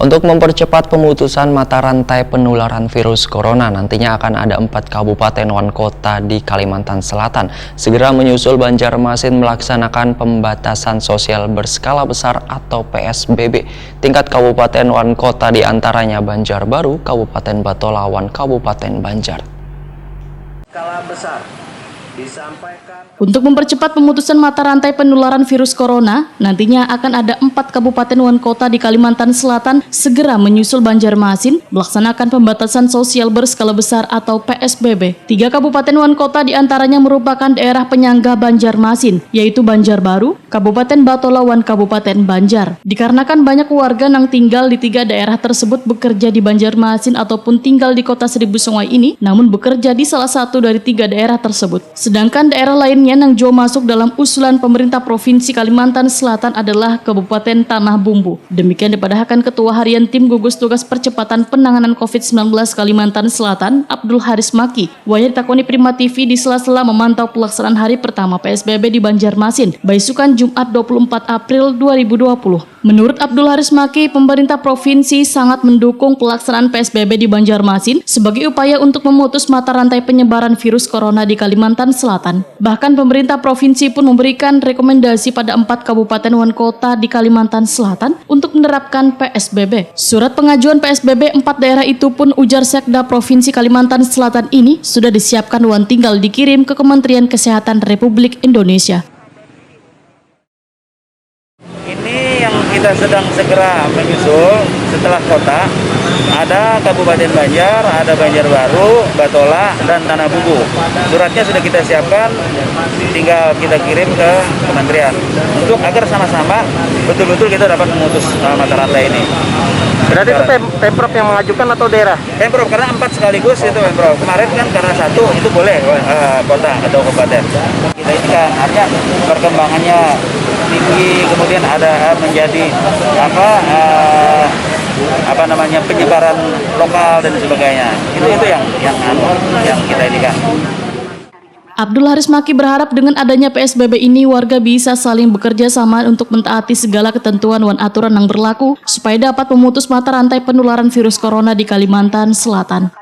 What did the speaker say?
Untuk mempercepat pemutusan mata rantai penularan virus corona, nantinya akan ada 4 kabupaten wan kota di Kalimantan Selatan segera menyusul Banjarmasin melaksanakan pembatasan sosial berskala besar atau PSBB. Tingkat kabupaten wan kota diantaranya Banjarbaru, Kabupaten Batolawan, Kabupaten Banjar. Skala besar disampaikan. Untuk mempercepat pemutusan mata rantai penularan virus corona, nantinya akan ada 4 kabupaten wan kota di Kalimantan Selatan segera menyusul Banjarmasin melaksanakan pembatasan sosial berskala besar atau PSBB. 3 kabupaten wan kota diantaranya merupakan daerah penyangga Banjarmasin, yaitu Banjarbaru, Kabupaten Batolawan, Kabupaten Banjar. Dikarenakan banyak warga yang tinggal di 3 daerah tersebut bekerja di Banjarmasin ataupun tinggal di kota Seribu Sungai ini, namun bekerja di salah satu dari 3 daerah tersebut. Sedangkan daerah lainnya yang juga masuk dalam usulan pemerintah Provinsi Kalimantan Selatan adalah Kabupaten Tanah Bumbu. Demikian dipadahkan Ketua Harian Tim Gugus Tugas Percepatan Penanganan COVID-19 Kalimantan Selatan, Abdul Haris Maki. Waya ditakoni Prima TV di sela-sela memantau pelaksanaan hari pertama PSBB di Banjarmasin, Baisukan Jumat 24 April 2020. Menurut Abdul Haris Maki, pemerintah provinsi sangat mendukung pelaksanaan PSBB di Banjarmasin sebagai upaya untuk memutus mata rantai penyebaran virus corona di Kalimantan Selatan. Bahkan pemerintah provinsi pun memberikan rekomendasi pada 4 kabupaten wan kota di Kalimantan Selatan untuk menerapkan PSBB. Surat pengajuan PSBB 4 daerah itu pun ujar Sekda Provinsi Kalimantan Selatan ini sudah disiapkan wan tinggal dikirim ke Kementerian Kesehatan Republik Indonesia. Ini yang kita sedang segera menyusul setelah kota. Ada Kabupaten Banjar, ada Banjarbaru, Batola, dan Tanah Bumbu. Suratnya sudah kita siapkan, tinggal kita kirim ke kementerian untuk agar sama-sama betul-betul kita dapat memutus mata rantai ini. Berarti itu Pemprov yang mengajukan atau daerah? Pemprov, karena 4 sekaligus itu Pemprov. Kemarin kan karena 1 itu boleh kota atau kabupaten. Kita ini kan artinya perkembangannya tinggi, kemudian ada menjadi penyebaran lokal dan sebagainya. Itu yang kita ini kan. Abdul Haris Maki berharap dengan adanya PSBB ini warga bisa saling bekerja sama untuk mentaati segala ketentuan dan aturan yang berlaku supaya dapat memutus mata rantai penularan virus corona di Kalimantan Selatan.